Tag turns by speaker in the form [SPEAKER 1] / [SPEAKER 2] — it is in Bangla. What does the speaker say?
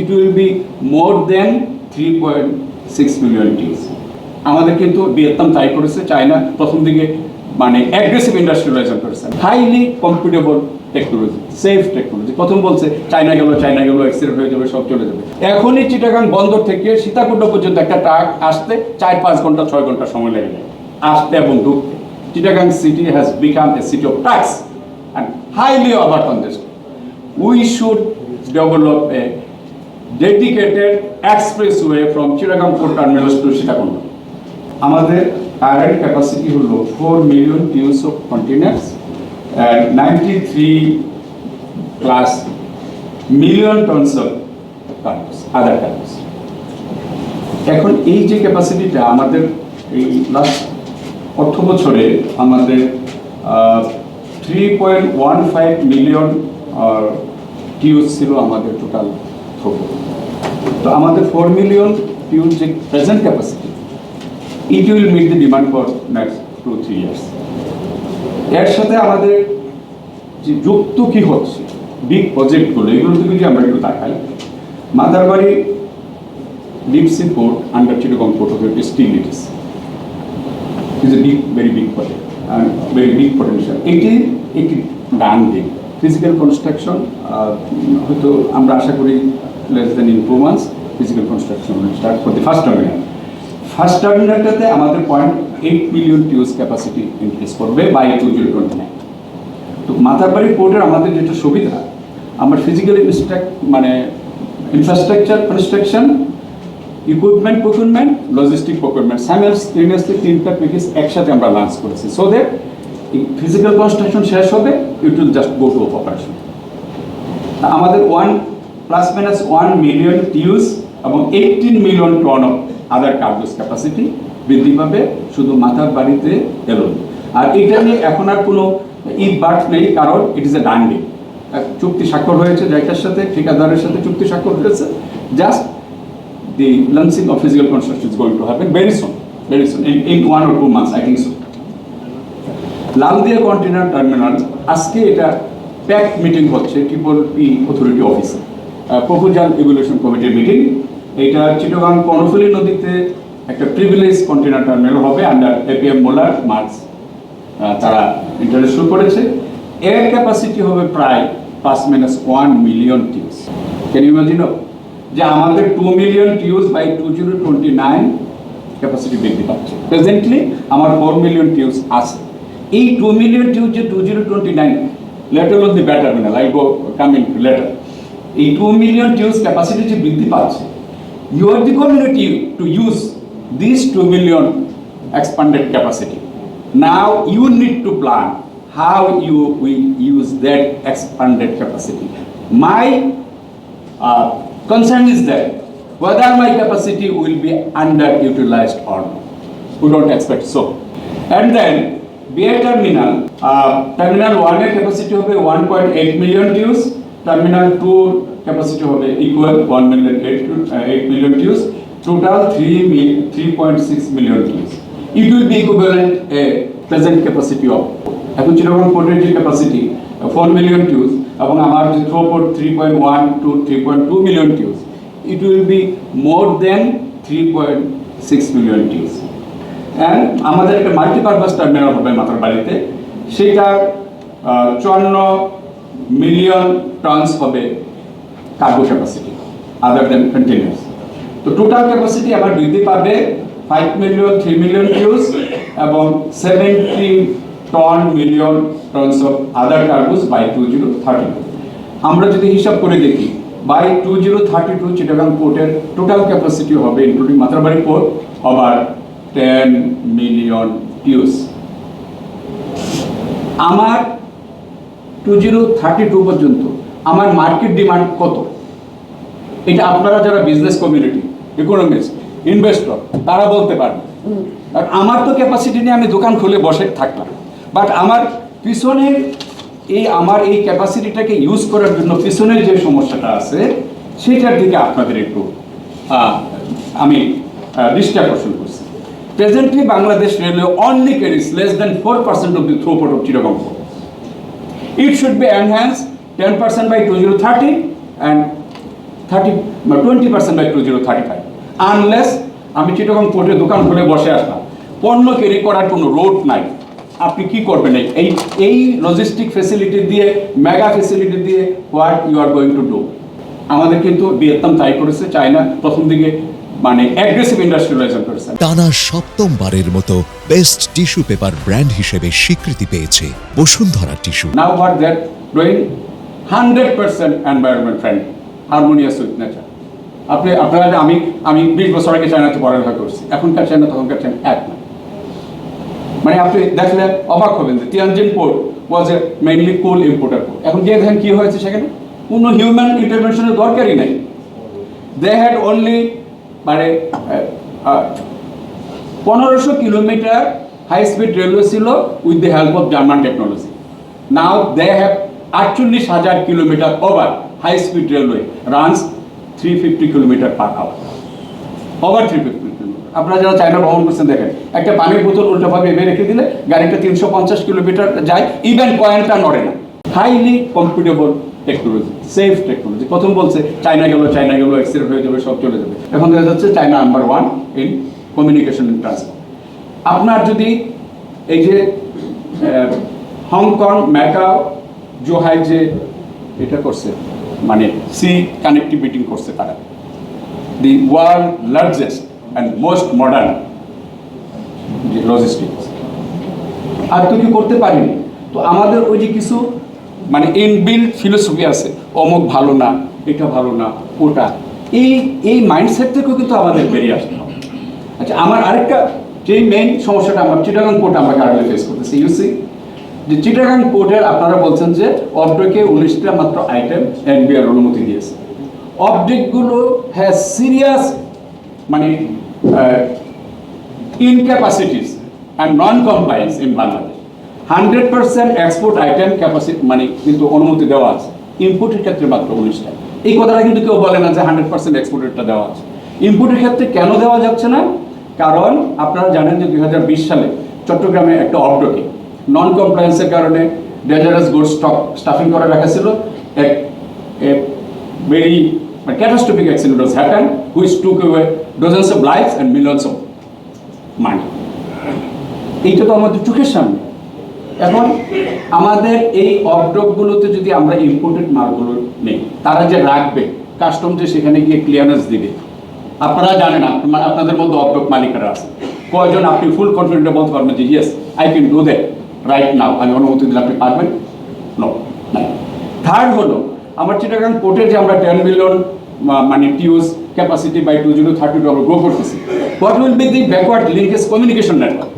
[SPEAKER 1] it will be more than 3.6 million TEUs. আমাদের কিন্তু ভিয়েতনাম ট্রাই করেছে, চায়না প্রথম দিকে মানে অ্যাগ্রেসিভ ইন্ডাস্ট্রিয়ালাইজেশন করেছে, highly compatible technology, safe technology. প্রথম বলছে চায়না গেল অ্যাক্সিডেন্ট হয়ে যাবে, সব চলে যাবে। এখনই চিটাগাং বন্দর থেকে সীতাকুণ্ড পর্যন্ত একটা ট্রাক আসতে 4-5 ঘন্টা 6 ঘন্টা সময় লেগে যায় আসতে এবং ঢুকতে। Chittagong city has become a city of trucks and highly over congested. We should develop a dedicated expressway from Chittagong Port Terminus to Sitakundo. আমাদের কারেন্ট ক্যাপাসিটি হলো 4 million TEUs of containers and 93 plus million tons of cargoes, other cargoes. এখন এই যে ক্যাপাসিটিটা আমাদের এই লাস্ট অর্থ বছরে আমাদের 3.15 মিলিয়ন TEUs ছিল আমাদের টোটাল থ্রুপুট। তো আমাদের 4 million TEUs যে present capacity, it will meet the demand for next 2-3 years. এর সাথে আমাদের যে যুক্ত কি হচ্ছে বিগ প্রজেক্টগুলো, এগুলো থেকে যদি আমরা একটু তাকাই, Matarbari deep sea port under Chittagong port authority still it is a big, very big project and very big potential. এটি একটি ডান দিক ফিজিক্যাল কনস্ট্রাকশন, হয়তো আমরা আশা করি less than in 2 months physical construction will start for the first terminal. First terminalটাতে আমাদের 0.8 million TEUs ক্যাপাসিটি ইনক্রিজ করবে বাই 2029। তো মাতারবাড়ি পোর্টের আমাদের যেটা সুবিধা, আমার ফিজিক্যাল মানে infrastructure construction, equipment procurement, logistic procurement simultaneously 3টা প্যাকেজ একসাথে আমরা লঞ্চ করেছি। সো দ্যাট ফিজিক্যাল কনস্ট্রাকশন শেষ হবে, it will just go to operation. আমাদের 1 million TEUs এবং 18 million ton of other cargoes capacity বৃদ্ধি পাবে শুধু মাতারবাড়িতে এলো। আর এটা নিয়ে এখন আর কোনো বাট নেই, কারণ ইট ইজ এ ডান ডিল। চুক্তি স্বাক্ষর হয়েছে জাইকার সাথে, ঠিকাদারের সাথে চুক্তি স্বাক্ষর হয়েছে। Just the launching of physical construction is going to happen very soon in 1 or 2 months, I think so. Laldia container terminal আজকে এটা প্যাক মিটিং হচ্ছে TPP অথরিটি অফিসে, প্রপোজাল ইভ্যালুয়েশন কমিটির মিটিং। এটা চিটাগাং কর্ণফুলী নদীতে একটা প্রিভিলেজ কন্টেনার টার্মিনাল হবে আন্ডার APM মোলার মার্চ, তারা ইন্টারেস্ট শুরু করেছে। এর ক্যাপাসিটি হবে প্রায় +-1 million TEUs। Can you imagine যে আমাদের 2 মিলিয়ন TEUs বাই 2029 ক্যাপাসিটি বৃদ্ধি পাচ্ছে। প্রেজেন্টলি আমার 4 মিলিয়ন TEUs আছে। এই 2 মিলিয়ন TEUs যে 2029, let alone the better terminal, I go coming later, এই 2 মিলিয়ন TEUs ক্যাপাসিটি যে বৃদ্ধি পাচ্ছে, you are the community to use these 2 million expanded capacity. Now you need to plan how you will use that expanded capacity. My concern is that whether my capacity will be underutilized or not. We don't expect so. And then BA terminal, terminal 1 এর ক্যাপাসিটি হবে 1.8 মিলিয়ন TEUs, terminal 2 ক্যাপাসিটি হবে equal 1.8 million TEUs, total 3.6 million TEUs. It will be equivalent a present capacity of, এখন চিটাগং পোর্টের যে ক্যাপাসিটি 4 মিলিয়ন TEUs এবং আমার যে throughput 3.1 to 3.2 million TEUs, it will be more than 3.6 million TEUs. And আমাদের একটা মাল্টিপারপাস টার্মিনাল হবে মাতারবাড়িতে, সেটা 54 মিলিয়ন টনস হবে কার্গো ক্যাপাসিটি আদার দেন কন্টেইনার্স। তো টোটাল ক্যাপাসিটি আবার বৃদ্ধি পাবে 5 মিলিয়ন 3 মিলিয়ন TEUs এবং 70 million tons of other cargoes by 2032। আমরা যদি হিসাব করে দেখি, বাই 2032 চিটাগাং পোর্টের টোটাল ক্যাপাসিটি হবে ইনক্লুডিং মাতারবাড়ি পোর্ট আবার 10 মিলিয়ন TEUs। আমার 2032 পর্যন্ত আমার মার্কেট ডিমান্ড কত, এটা আপনারা যারা বিজনেস কমিউনিটি, ইকোনমিস্ট, ইনভেস্টর, তারা বলতে পারবে। আর আমার তো ক্যাপাসিটি নিয়ে আমি দোকান খুলে বসে থাকলাম, বাট আমার পিছনের আমার এই ক্যাপাসিটিটাকে ইউজ করার জন্য পিছনের যে সমস্যাটা আছে সেটার দিকে আপনাদের একটু আমি দৃষ্টি আকর্ষণ করছি। Presently, Bangladesh Railway only carries less than 4% of the throughput of Chittagong Port. It should be enhanced 10% by 2030 and 20% by 2035, unless আমি চিটাগং পোর্টে দোকান খুলে বসে আসলাম, পণ্য ক্যারি করার কোনো রোড নাই, আপনি কি করবেন? এই লজিস্টিক ফেসিলিটি দিয়ে, মেগা ফেসিলিটি দিয়ে what you are going to do? আমাদের কিন্তু ভিয়েতনাম তাই করেছে, চায়না প্রথম দিকে মানে অ্যাগ্রেসিভ ইন্ডাস্ট্রিয়ালাইজেশন করেছে।
[SPEAKER 2] টানা সপ্তমবারের মতো বেস্ট টিস্যু পেপার ব্র্যান্ড হিসেবে স্বীকৃতি পেয়েছে Bashundhara tissue.
[SPEAKER 1] Now what that doing 100% environment friendly, harmonious with nature. আপনারা আমি 20 বছর আগে চায়নাতে পড়ালেখা করছি, এখনকার চায়না তখনকার চায়না এক না। মানে আপনি দেখলে অবাক হবেন যে তিয়ানজিন পোর্ট ওয়াজ এ মেইনলি কোল ইম্পোর্টার পোর্ট, এখন গিয়ে দেখেন কি হয়েছে সেখানে, কোনো হিউম্যান ইন্টারভেনশনের দরকারই নাই। দে হ্যাড অনলি মানে 1500 কিলোমিটার হাই স্পিড রেলওয়ে ছিল with the help of German technology. Now they have 48,000 kilometre over high speed railway runs 350 kilometre per hour, over 350 kilometre. আপনারা যারা চায়না ভ্রমণ করছেন দেখেন, একটা পানির বোতল উল্টোভাবে এভাবে রেখে দিলে গাড়িটা 350 কিলোমিটার যায়, ইভেন কয়েনটা নড়ে না। Highly compatible technology, safe technology. প্রথম বলছে চায়না গেল অ্যাক্সিডেন্ট হয়ে যাবে, সব চলে যাবে। এখন দেখা যাচ্ছে China number 1 in communication and transport. আপনার যদি এই যে হংকং, ম্যাকাও, জোহাই যে এটা করছে, মানে সি কানেক্টিভিটি করছে তারা, the world largest and most modern যে লজিস্টিক্স, আর তো কি করতে পারিনি। তো আমাদের ওই যে কিছু মানে ইনবিল্ড ফিলোসফি আছে, অমুক ভালো না, এটা ভালো না, ওটা, এই মাইন্ডসেট থেকেও কিন্তু আমাদের বেরিয়ে আসতে হবে। আচ্ছা, আমার আরেকটা যে মেইন সমস্যাটা আমার চিটাগং পোর্ট আমরা কারেন্টলি ফেস করতেছি, ইউসি যে চিটাগং পোর্টের আপনারা বলছেন যে অবজেক্টে 19টা মাত্র আইটেম এনবিআর অনুমতি দিয়েছে। অবজেক্টগুলো হ্যাজ সিরিয়াস মানে incapacities and non compliance in Bangladesh. 100% export item capacity মানে কিন্তু অনুমতি দেওয়া আছে, ইম্পোর্টের ক্ষেত্রে মাত্র 19টা। এই কথাটা কিন্তু কেউ বলে না যে 100% এক্সপোর্টেরটা দেওয়া আছে। ইম্পোর্টের ক্ষেত্রে কেন দেওয়া যাচ্ছে না? কারণ আপনারা জানেন যে 2020 সালে চট্টগ্রামে একটা অবডকে নন কমপ্লায়েন্সের কারণে ডেঞ্জারাস গুডস স্টাফিং করে রাখা ছিল। Very catastrophic accident was happen which took away dozens of lives and millions of money. এইটা তো আমাদের চোখের সামনে। এখন আমাদের এই অবডকগুলোতে যদি আমরা ইম্পোর্টেড মালগুলো নেই, তারা যে রাখবে, কাস্টম যে সেখানে গিয়ে ক্লিয়ারেন্স দিবে, আপনারা জানেন, আপনাদের মধ্যে অবডক মালিকরা আছে, কয়জন আপনি ফুল কনফিডেন্টে বলতে পারবেন যে yes I can do that right now, আমি অনুমতি দিলে আপনি পারবেন? নো, নাই। থার্ড হলো আমার চিটাগাং পোর্টে যে আমরা 10 মিলিয়ন মানে টিউজ ক্যাপাসিটি বাই 2032 আমরা গ্রো করতেছি, what will be the backward linkage communication network?